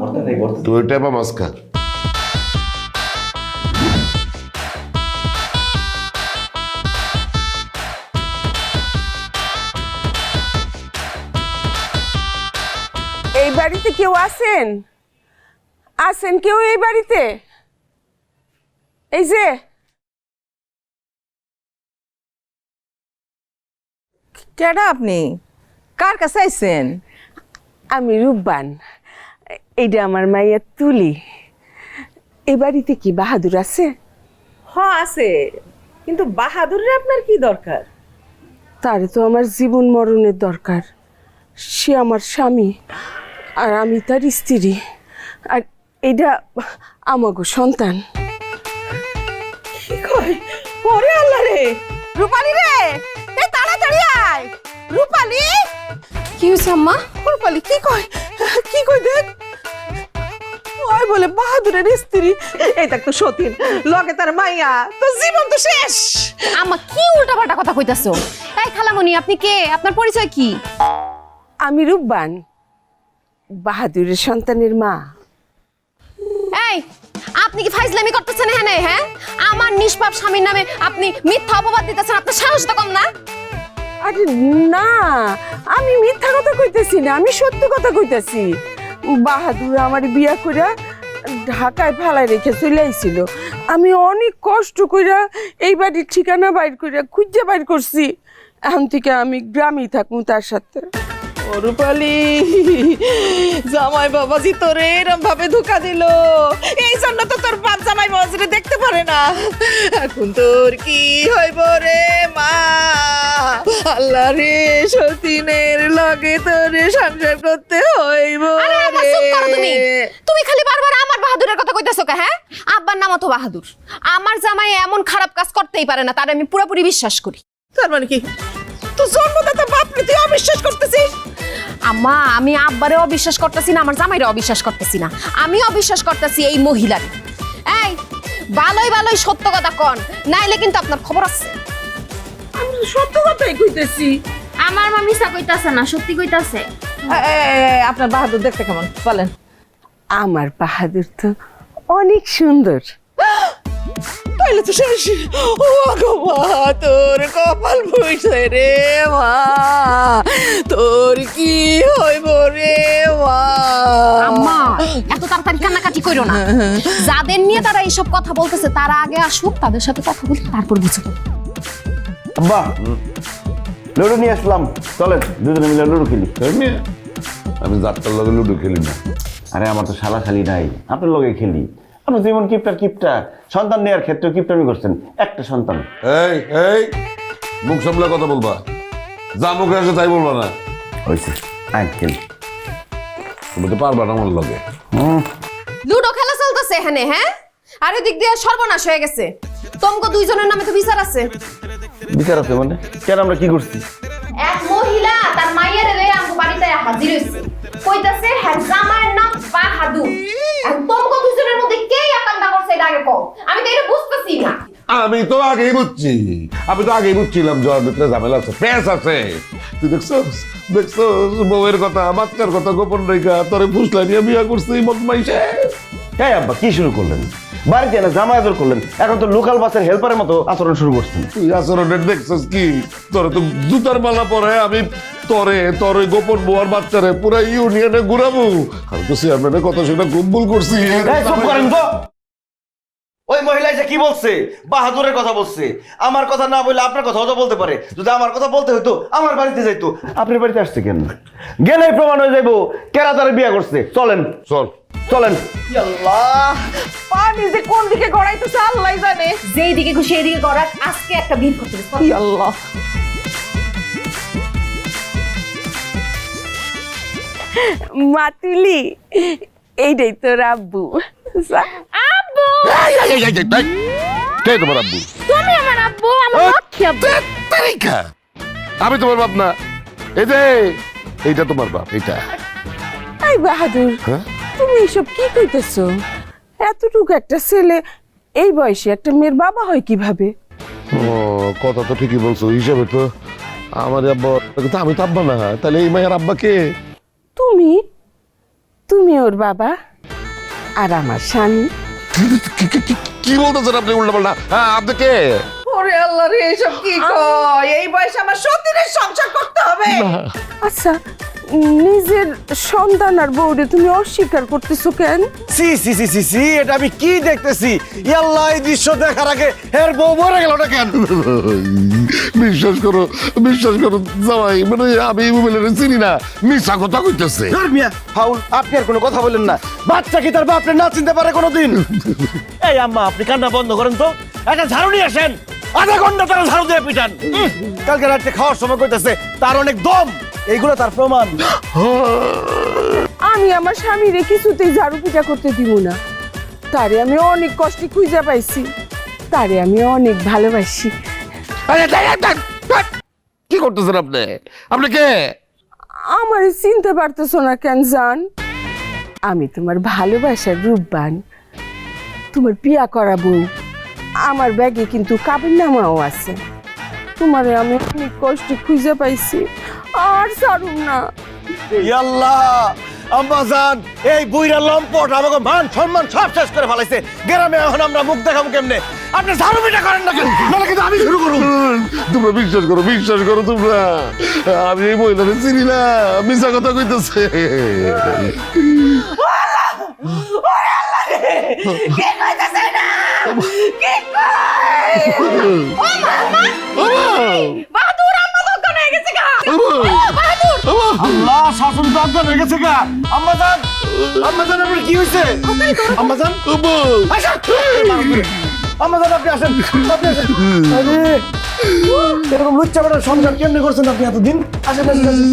বর্তা নেই, বর্তা। তুই টেপা মাছ খা। এই বাড়িতে কেউ আছেন? আছেন কেউ এই বাড়িতে? এই যে কেডা আপনি? কার কাছে আইছেন? আমি রূপবান, এইটা আমার মাইয়া তুলি। এই বাড়িতে কি বাহাদুর আছে? হ্যাঁ আছে, কিন্তু বাহাদুরের আপনার কি দরকার? তারে তো আমার জীবন মরণের দরকার। সে আমার স্বামী আর আমি তার স্ত্রী, আর এটা আমাগো সন্তান। কি কয়? ওরে আল্লাহ রে! রূপালী রে, এই তাড়াতাড়ি আয়! রূপালী! কি হয়েছে আম্মা? রূপালী কি কয়? কি কয় দেখ? ওই বলে বাহাদুরের স্ত্রী, এই দেখ তো সতীন, লগে তার মাইয়া, তো জীবন তো শেষ। আম্মা কি উল্টাপাল্টা কথা কইতাছো? এই খালামণি, আপনি কে? আপনার পরিচয় কি? আমি রূপবান, বাহাদুরের সন্তানের মা। এই আপনি কি ফাইজলামি করতেছেন এখানে? হ্যাঁ, আমার নিষ্পাপ স্বামীর নামে আপনি মিথ্যা অপবাদ দিতেছেন, আপনার সাহস তো কম না? আরে না, আমি মিথ্যা কথা কইতেছি না, আমি সত্য কথা কইতেছি। বাহাদুর আমার বিয়া কইরা ঢাকায় ফেলাই রেখে চলে আইছিল। আমি অনেক কষ্ট কইরা এই বাড়ির ঠিকানা বাইর কইরা খুঁজে বাইর করছি। এখন থেকে আমি গ্রামেই থাকবো তার সাথে। ও রূপালী, জামাই বাবাজি তোরে এরম ভাবে ধোকা দিল, এই জন্য তো তোর বাপ জামাই বাবাজিরে দেখতে পারে না। এখন তোর কি হইব রে মা? আল্লাহ রে, সতীনের লগে তোরে সংসার করতে হইব আরে আব্বা, চুপ করো তুমি। রে। তুমি খালি বারবার আমার বাহাদুরের কথা কইতাছো কে? হ্যাঁ, আব্বার নামও তো বাহাদুর। আমার জামাই এমন খারাপ কাজ করতেই পারে না, তার আমি পুরোপুরি বিশ্বাস করি। তার মানে কি তুই জন্মদাতা বাপরে তুই অবিশ্বাস করতেছিস? আম্মা, আমি আব্বারে অবিশ্বাস করতেছি না, আমার জামাইরে অবিশ্বাস করতেছি না, আমি অবিশ্বাস করতেছি এই মহিলার। এই ভালোই ভালোই সত্য কথা কন, নাইলে কিন্তু আপনার খবর আছে। আমি সত্য কথাই কইতেছি। আমার মা মিছা কইতাছে না, সত্যি কইতাছে। আপনার বাহাদুর দেখতে কেমন বলেন? আমার বাহাদুর তো অনেক সুন্দর। তাইলে তো শেষ। ও গো মা, তোর কপাল বইছে রে মা, তোর কি হইব রে মা? আম্মা, এত তাড়াতাড়ি কান্নাকাটি কইরো না। যাদের নিয়ে তারা এইসব কথা বলতেছে তারা আগে আসুক, তাদের সাথে কথা বলি, তারপর বুঝবো। আব্বা, লুডো নিয়ে আসলাম, চলেন দুজনে মিলে লুডো খেলি। আমি যাত্রার লগে লুডো খেলি না। আরে আমার তো শালা খালি নাই, আপনার লগে খেলি। আপনার যেমন কিপটা সন্তান নেওয়ার ক্ষেত্রে কিপটামি করছেন, একটা সন্তান। এই এই মুখ সামলে কথা বলবা, যা মুখে আছে তাই বলবা না। হয়েছে, আয় খেলি। তুমি তো পারবা না আমার লগে। লুডো খেলা চলতেছে এখানে, হ্যাঁ? আর ওই দিক দিয়ে সর্বনাশ হয়ে গেছে। তোমগো দুইজনের নামে তো বিচার আছে। বিচার আছে মানে? কেন, আমরা কি করছি? এক মহিলা তার মাইয়ারে লয়ে আমগো বাড়িতে হাজির হইছে, কইতাছে হ্যাঁ জামাইয়ের নাম বাহাদুর একদম দুজনের মধ্যে কে একান্ডা করছে এটা আগে কও, আমি তো এটা বুঝতেছি না। আমি তো আগেই বুঝছিলাম জ্বর ভিতরে ঝামেলা আছে, প্যাস আছে। তুই দেখছস বউয়ের কথা বাচ্চার কথা গোপন রেখা তোরে ফুসলা নিয়ে বিয়া করছে বদমাইশে। হ্যাঁ আব্বা কি শুরু করলেন? বাড়িতে এনে জামাই আদর করলেন, এখন তো লোকাল বাসের হেল্পারের মতো আচরণ শুরু করছেন। তুই আচরণের দেখছস কি? তোরে তো জুতার মালা পরে আমি তোরে গোপন বউয়ার বাচ্চারে পুরা ইউনিয়নে ঘুরাবো। আমি তো চেয়ারম্যানের কথা শুনে খুব ভুল করছি। এই চুপ করেন তো। ওই মহিলা এসে কি বলছে? বাহাদুরের কথা বলছে। আমার কথা না বলে আপনার কথাও তো বলতে পারে। যদি আমার কথা বলতে হইতো আমার বাড়িতে যাইতো। আপনার বাড়িতে আসছে কেন? গেলেই প্রমাণ হয়ে যাইবো কেরা তারে বিয়ে করছে। চলেন চলেন। আল্লাহ, পানি যে কোন দিকে গড়াইতেছে আল্লাহ জানে। যেই দিকে খুশি এই দিকে করার, আজকে একটা বিয়ে করতে হবে। আল্লাহ, মাতুলি এইটাই তোর আব্বু। আব্বু কে তোমার আব্বু? তুমি আমার আব্বু, আমার লক্ষ্মী আব্বু। আমি তোমার বাপ না। এই যে এইটা তোমার বাপ, এইটা। এই বাহাদুর, হ্যাঁ? তুমি এসব কি কইতেছো? এতটুকু একটা ছেলে এই বয়সে একটা মেয়ের বাবা হয় কিভাবে? ও কথা তো ঠিকই বলছো, হিসাবে তো আমার আব্বা, কিন্তু আমি তো আব্বা না। তাহলে এই মায়ের আব্বা কে? তুমি ওর বাবা আর আমার স্বামী। কি বলতেছেন আপনি উল্টা পাল্টা? হ্যাঁ, আপনি কে? ওরে আল্লাহ রে, এসব কি কয়? এই বয়সে আমার সতীনের সংসার করতে হবে? আচ্ছা, নিজের সন্তান আর বউরে তুমি অস্বীকার করতেছো কেন? C C C C C, এটা আমি কি দেখতেছি? ইয়াল্লাহ, এই দৃশ্য দেখার আগে এর বউ মরে গেল না কেন? বিশ্বাস করো জামাই, মানে আমি মোবাইলের চিনি না, মিশা কথা কইতেছে। ফাউল, আপনি আর কোনো কথা বলেন না। বাচ্চা কি তার বাপরে না চিনতে পারে কোনোদিন? এই আম্মা, আপনি কান্না বন্ধ করেন তো। একটা ঝাড়ু নিয়ে আসেন, আধা ঘন্টা তারা ঝাড়ু দিয়ে পিটান। কালকে রাত্রে খাওয়ার সময় কইতেছে তার অনেক দম, এইগুলো তার প্রমাণ। আমি আমার স্বামীরে কিছুতেই ঝাড়ু পিটা করতে দিব না। তারে আমি অনেক কষ্টে খুঁজে পাইছি, তারে আমি অনেক ভালোবাসি। কি করতেছেন আপনি? আপনি কে? আমারে চিনতে পারতেছো না কেন জান? আমি তোমার ভালোবাসার রূপবান, তোমার বিয়া করাবো। আমার ব্যাগে কিন্তু কাবিননামাও আছে। তোমারে আমি অনেক কষ্টে খুঁজে পাইছি, আর ছাড়ুম না। ইয়াল্লাহ, আম্মা জান, এই বুইরা লম্পট আমাকে মান সম্মান সব শেষ করে ফেলাইছে। গ্রামে এখন আমরা মুখ দেখাবো কেমনে? আপনি ঝাড়ু পিটা করেন না কেন? নাহলে কিন্তু আমি শুরু করব। তোমরা বিশ্বাস করো তোমরা, আমি এই মহিলাকে চিনি না, মিশা কথা কইতেছে। বাহাদুর আম্মা দোকানে হয়ে গেছে গা। আল্লাহ, শাসন তো আপনার হয়ে গেছে গা। আম্মা জান, আপনার কি হয়েছে? আম্মা জান, আম্মা জান, আপনি আসেন। আরে, এরকম লুচ্চা বেটার সংসার কেমনে করছেন আপনি এতদিন? আসেন আসেন আসেন।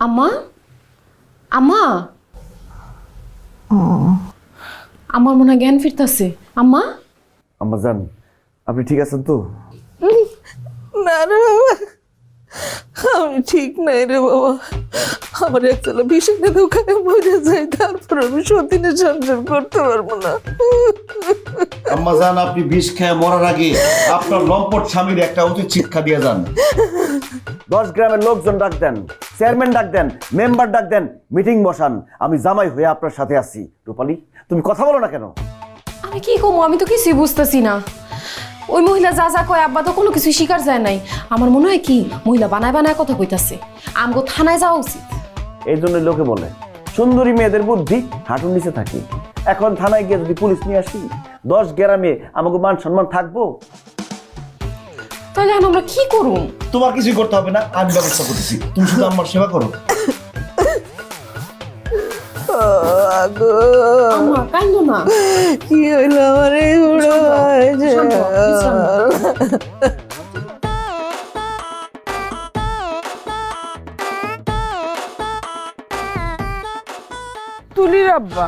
আম্মা আম্মা আমার মনে হয় জ্ঞান ফিরতাছে। আম্মা আম্মা জান, আপনি ঠিক আছেন তো? না রে বাবা, আমি ঠিক নাই রে বাবা। আমার একতলা ভীষণ দোকানে মরে যায়, তারপর আমি সতীনের সংসার করতে পারবো না। আম্মা জান, আপনি বিষ খেয়ে মরার আগে আপনার লম্পট স্বামীর একটা উচিত শিক্ষা দিয়ে যান। 10 গ্রামের লোকজন ডাক দেন, চেয়ারম্যান ডাক দেন, মেম্বার ডাক দেন, মিটিং বসান। আমি জামাই হয়ে আপনার সাথে আছি। রূপালী, তুমি কথা বলো না কেন? আমি কি কমো? আমি তো কিছুই বুঝতেছি না। ওই মহিলা যা যা কয় আব্বা তো কোনো কিছু স্বীকার যায় নাই। আমার মনে হয় কি মহিলা বানায় বানায় কথা কইতাছে। আমগো থানায় যাওয়া উচিত। এই জন্য লোকে বলে সুন্দরী মেয়েদের বুদ্ধি হাঁটুর নিচে থাকে। এখন থানায় গিয়ে যদি পুলিশ নিয়ে আসি, 10 গ্রামে আমাকে মান সম্মান থাকবো? তাহলে এখন আমরা কি করুম? তোমার কিছুই করতে হবে না, আমি ব্যবস্থা করতেছি। তুমি শুধু আমার সেবা করো। আম্মা কান্দো না। কি হইলো আমার এই বুড়ো তুলির আব্বা,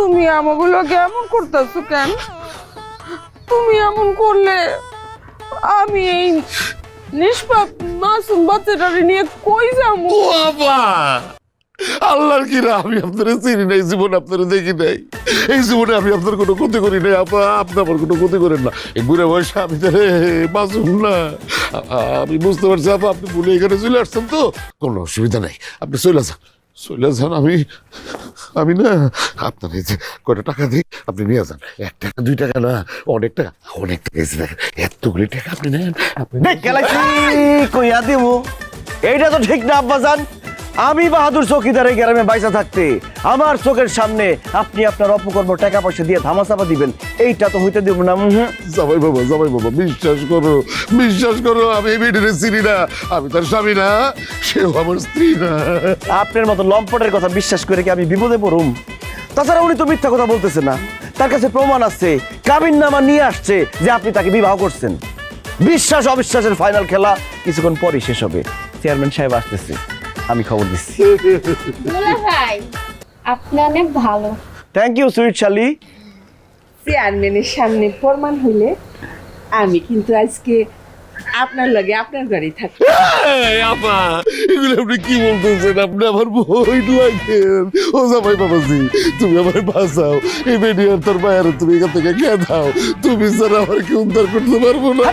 তুমি আমাগুলোকে এমন করতেছো কেন? তুমি এমন করলে আমি এই নিষ্পাপ মাসুম বাচ্চাটারে নিয়ে কই যাবো? বাবা আল্লাহর কি না, আমি আপনারা চিনি নাই, জীবন আপনারা দেখি নাই, এই জীবনে আমি আপনার কোনো ক্ষতি করি নাই। আপা আপনি আমার কোনো ক্ষতি করেন না, এই বুড়ে বয়সে আমি তো মাসুম না। আমি বুঝতে পারছি আপা, আপনি বলে এখানে চলে আসছেন তো, কোনো অসুবিধা নেই, আপনি চলে যান, চলে যান। আমি না আপনার এই যে কয়টা টাকা দিই আপনি নিয়ে যান, 1 টাকা 2 টাকা না, অনেক টাকা এসে দেখেন, এতগুলি টাকা আপনি নেন। কইয়া দিব এইটা তো ঠিক না আব্বাজান। আমি বাহাদুর চৌকিদার এই গ্রামে বাইসা থাকতে আমার চোখের সামনে আপনি আপনার অপকর্ম টাকা পয়সা দিয়ে ধামাচাপা দিবেন, এইটা তো হইতে দিব না। জামাই বাবা বিশ্বাস করো আমি এই মেয়েটারে চিনি না, আমি তার স্বামী না, সেও আমার স্ত্রী না। আপনার মতো লম্পটের কথা বিশ্বাস করে কি আমি বিপদে পড়ুম? তাছাড়া উনি তো মিথ্যা কথা বলতেছে না, তার কাছে প্রমাণ আছে, কাবিননামা নিয়ে আসছে যে আপনি তাকে বিবাহ করছেন। বিশ্বাস অবিশ্বাসের ফাইনাল খেলা কিছুক্ষণ পরই শেষ হবে। চেয়ারম্যান সাহেব আসতেছে, আমি খবর দিচ্ছি। দুলা ভাই আপনি অনেক ভালো। থ্যাংক ইউ সুইট শালি। চেয়ারম্যানের সামনে প্রমাণ হইলে আমি কিন্তু আজকে আপনার লগে আপনার বাড়ি থাকি। আপা এগুলো আপনি কি বলতেছেন? আপনি আমার বই লাগেন। ও জামাই বাবাজি তুমি আমার বাঁচাও, এই মেডিয়ার তোর মায়ের তুমি এখান থেকে খেয়ে দাও, তুমি স্যার আমার কি উদ্ধার করতে পারবো না।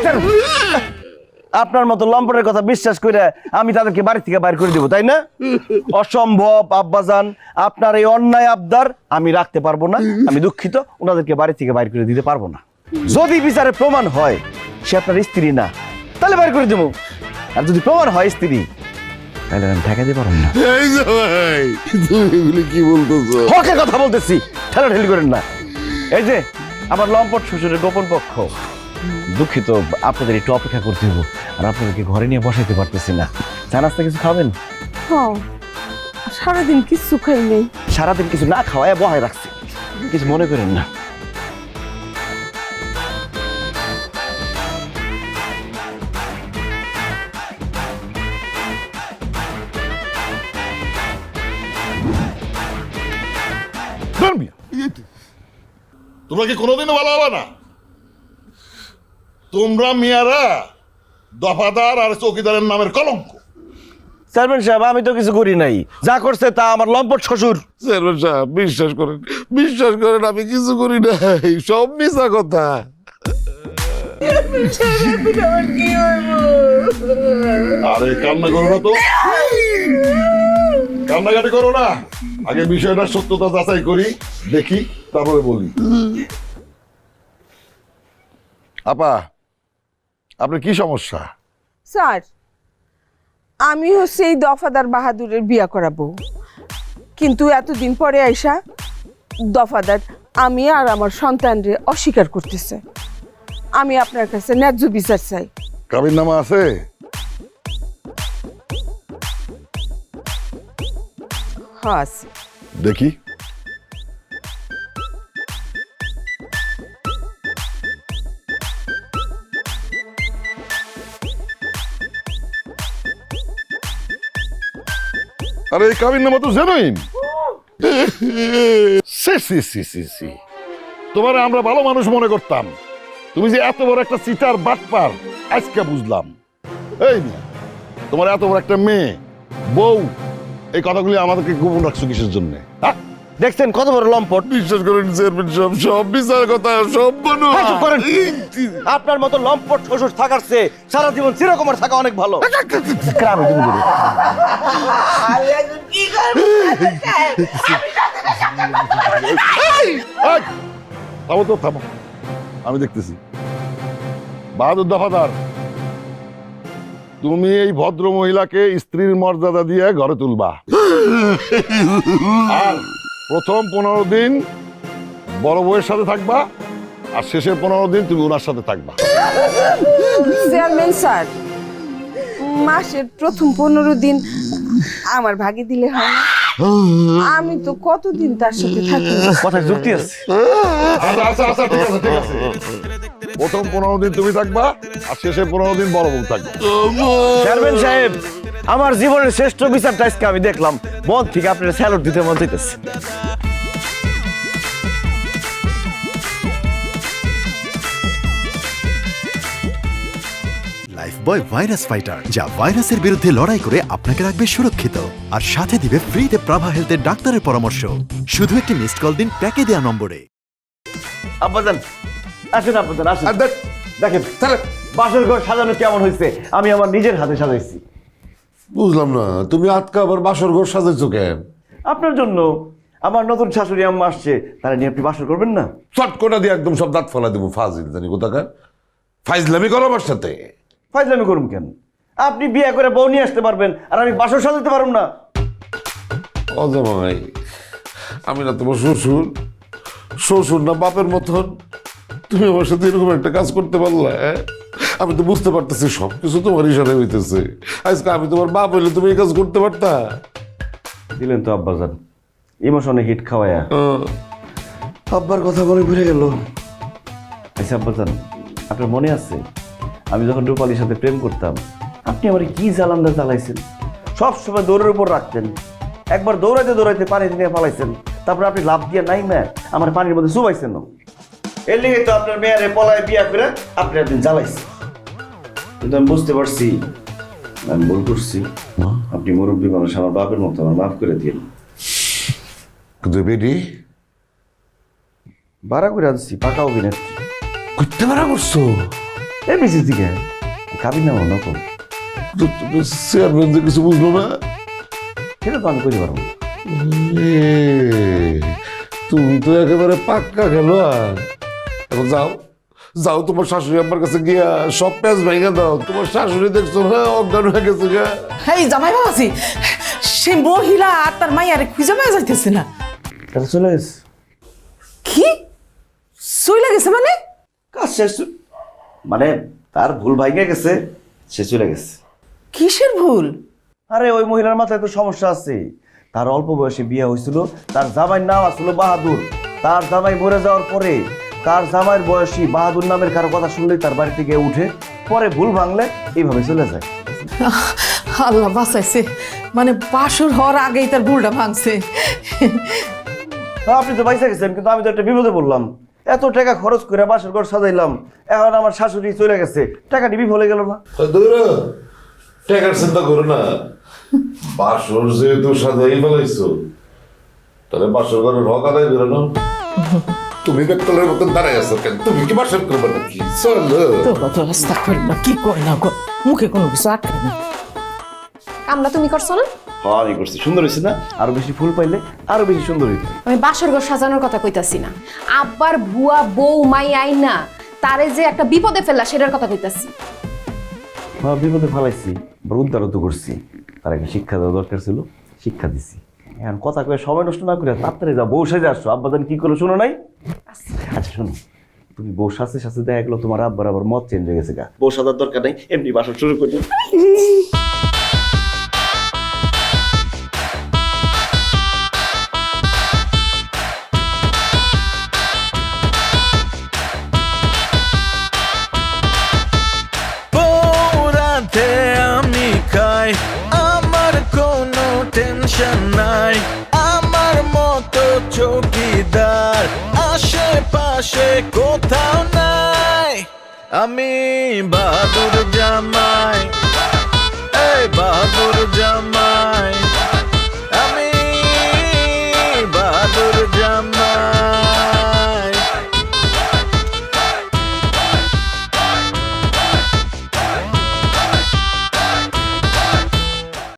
আপনার মতো লম্পটের কথা বিশ্বাস করে আমি তাদেরকে বাড়ি থেকে বাইর করে দেবো, তাই না? অসম্ভব আব্বাজান, আপনার এই অন্যায় আবদার আমি রাখতে পারবো না। আমি দুঃখিত, ওনাদেরকে বাড়ি থেকে বাইর করে দিতে পারবো না। যদি বিচারে প্রমাণ হয় সে আপনার স্ত্রী না, তাহলে বাইর করে দেবো। আর যদি প্রমাণ হয় স্ত্রী, তাহলে আমি ঠেকাতে পারবো না। এই জামাই তুমি এগুলো কি বলতেছো? হকের কথা বলতেছি, ঠেলাঠেলি করেন না। এই যে আমার লম্পট শ্বশুরের গোপন পক্ষ, দুঃখিত আপনাদের একটু অপেক্ষা করতে হবো, আর আপনাদেরকে ঘরে নিয়ে বসাইতে পারতেছি না। চা নাস্তা কিছু খাবেন? হ্যাঁ, সারাদিন কিচ্ছু খাই নেই। সারাদিন কিছু না খাওয়ায় বহায় রাখছি, কিছু মনে করেন না। তোমরা কি কোনোদিনও ভালো হবে না? তোমরা মিয়ারা দফাদার আর চৌকিদারের নামের কলঙ্ক। চেয়ারম্যান সাহেব আমি তো কিছু করি নাই, যা করছে তা আমার লম্পট শ্বশুর। চেয়ারম্যান সাহেব বিশ্বাস করেন আমি কিছু করি নাই, সব মিছা কথা। আরে কান্না করো না তো, কান্নাকাটি করো না, আগে বিষয়টা সত্যতা যাচাই করি, দেখি তারপরে বলি। আপা আপনার কি সমস্যা? স্যার, আমি হচ্ছে এই দফাদার বাহাদুরের বিয়া করাবো, কিন্তু এতদিন পরে আইসা দফাদার আমি আর আমার সন্তানরে অস্বীকার করতেছে। আমি আপনার কাছে ন্যায্য বিচার চাই। কাবিননামা আছে? হ্যাঁ আছে। দেখি। আরে এই কাবিননামা তো জেনুইন। তোমার আমরা ভালো মানুষ মনে করতাম, তুমি যে এত বড় একটা চিটার বাটপার আজকে বুঝলাম। এই মেয়ে, তোমার এত বড় একটা মেয়ে বউ, এই কথাগুলি আমাদেরকে গোপন রাখছো কিসের জন্য? দেখছেন কত বড় লম্পট। বিশ্বাস করেন চেয়ারম্যান সাহেব, সব মিছা কথা, সব বানোয়া। হ্যাঁ, চুপ করেন। আপনার মতো লম্পট শ্বশুর থাকার চেয়ে সারা জীবন চিরকুমার থাকা অনেক ভালো। গ্রামে তুমি বলো। এই, থামো তো থামো, আমি দেখতেছি। বাহাদুর দফাদার, তুমি এই ভদ্র মহিলাকে স্ত্রীর মর্যাদা দিয়ে ঘরে তুলবা, আর প্রথম 15 দিন বড় বউয়ের সাথে থাকবা, আর শেষের 15 দিন তুমি ওনার সাথে থাকবা। চেয়ারম্যান স্যার, মাসের প্রথম 15 দিন আমার ভাগে দিলে হয় না? আমি তো কতদিন তার সাথে থাকি। কথায় যুক্তি আছে। আচ্ছা, ঠিক আছে। প্রথম 15 দিন তুমি থাকবা, আর শেষের 15 দিন বড় বউ থাকবে। চেয়ারম্যান সাহেব, আমার জীবনের শ্রেষ্ঠ বিচারটা আজকে আমি দেখলাম। মন থেকে আপনার স্যালুট দিতে মন চাইতেছে। লাইফবয় ভাইরাস ফাইটার, যা ভাইরাসের বিরুদ্ধে লড়াই করে আপনাকে রাখবে সুরক্ষিত আর সাথে দিবে ফ্রিতে প্রাভা হেলথের ডাক্তারের পরামর্শ। শুধু একটি মিসড কল দিন প্যাকে দেওয়া নম্বরে। আব্বাজান আসেন, আব্বাজান আসেন। আর দেখ, দেখেন তাহলে বাসর ঘর সাজানো কেমন হয়েছে, আমি আমার নিজের হাতে সাজাইছি। বুঝলাম না, তুমি আজকে আবার বাসর ঘর সাজাইছো কেন? আপনার জন্য। আমার নতুন শাশুড়ি আম্মা আসছে, তারা নিয়ে আপনি বাসর করবেন না? চট করে দিয়ে একদম সব দাঁত ফেলা দেবো, ফাজিল জানি কোথাকার। ফাইজলামি করো আমার সাথে। ফাইজলামি করুন কেন? আপনি বিয়ে করে বউ নিয়ে আসতে পারবেন আর আমি বাসর সাজাতে পারব না? অজামাই, আমি না তোমার শ্বশুর? শ্বশুর না বাপের মতন? তুমি আমার সাথে এরকম একটা কাজ করতে পারলা? আমি তো বুঝতে পারতেছি সব কিছু তোমার ইশারা হইতেছে। আজকে আমি তোমার বাপ হইলে তুমি এই কাজ করতে পারতা? দিলেন তো আব্বাজান ইমোশনে হিট খাওয়ায়া। আব্বার কথা মনে ঘুরে গেল। আচ্ছা আব্বাজান, আপনার মনে আছে আমি যখন রূপালীর সাথে প্রেম করতাম আপনি আমার কি জ্বালান্দা জ্বালাইছেন? সবসময় দৌড়ের উপর রাখতেন, একবার দৌড়াইতে দৌড়াইতে পানি নিয়ে ফালাইছেন, তারপর আপনি লাভ দিয়ে নাই ম্যার আমার পানির মধ্যে চুবাইছেন। এর লিগে তো আপনার মেয়েরে পলায় বিয়া করে আপনি একদিন জ্বালাইছেন। কিন্তু আমি বুঝতে পারছি আমি ভুল করছি। আপনি মুরব্বী মানুষ, আমার বাপের মতো, আমার মাফ করে দিন। কিন্তু বেডি ভাড়া করে আনছি, পাকা অভিনেত্রী। করতে পারা করছো? এমনি দিকে কাবিন নাম নকল, চেয়ারম্যান যে কিছু বুঝলো না, সেটা তো আমি করতে পারবো না। তুমি তো একেবারে পাক্কা গেল। এখন যাও যাও, তোমার শাশুড়ি আমার কাছে গিয়া সব প্যাঁচ ভেঙে দাও। তোমার শাশুড়ি দেখছো না অজ্ঞান হয়ে গেছে গা। এই জামাই বাবাজি, সে মহিলা আর তার মাইয়ারে খুঁজে পাওয়া যাইতেছে না। তাহলে চলে গেছে। কি চলে গেছে মানে? কাজ শেষ, মানে তার ভুল ভাইগে গেছে, সে চলে গেছে। কিসের ভুল? আরে ওই মহিলার মাথায় তো সমস্যা আছে। তার অল্প বয়সে বিয়ে হয়েছিল, তার জামাইয়ের নাম আসলো বাহাদুর। তার জামাই মরে যাওয়ার পরে তার জামাইয়ের বয়সী বাহাদুর নামের কারো কথা শুনলেই তার বাড়ি থেকে উঠে, পরে ভুল ভাঙলে এইভাবে চলে যায়। আল্লাহ বাঁচাইছে, মানে বাসুর হওয়ার আগেই তার ভুলটা ভাঙছে। আপনি তো বাইসা গেছেন, কিন্তু আমি তো একটা বিপদে বললাম। এত টাকা খরচ করে বাসর ঘর সাজাইলাম, এখন আমার শাশুড়ি চলে গেছে, টাকাটি বিফলে গেল না। টাকার চিন্তা করো না, বাসর যেহেতু সাজাই ফেলাইছো, তাহলে বাসর ঘরের হক আদায় করে নাও। তুমি বেকলের মতন দাঁড়ায় আছো কেন? তুমি কি বাসর করবে নাকি? চলো তো কত রাস্তা করি না, কি করি না গো, মুখে কোনো কিছু আটকে না। কামলা তুমি করছো না? হ্যাঁ আমি করছি। সুন্দর হয়েছে না? আরো বেশি ফুল পাইলে আরো বেশি সুন্দর হইতো। আমি বাসর ঘর সাজানোর কথা কইতাছি না, আব্বার বুয়া বউ মাই আই না তারে যে একটা বিপদে ফেললা সেটার কথা কইতাছি। হ্যাঁ বিপদে ফেলাইছি, উদ্ধারত করছি। তার একটা শিক্ষা দেওয়া দরকার ছিল, শিক্ষা দিছি। এখন কথা কয়ে সময় নষ্ট না করে তাড়াতাড়ি যাও, বউ সেজে আসছো। আব্বাজান কি করলো শোনো নাই? আচ্ছা শোনো, তুমি বউ সাথে সাথে দেখা গেলো তোমার আব্বার আবার মত চেঞ্জ হয়ে গেছে গা। বউ সাজার দরকার নেই, এমনি বাসর শুরু করে দিও। পোড়াতে আমি খাই, আমার কোনো টেনশন নাই। আমার মতো চৌকিদার আশেপাশে কোথাও নাই। আমি বাহাদুর জামাই, এই বাহাদুর জামাই।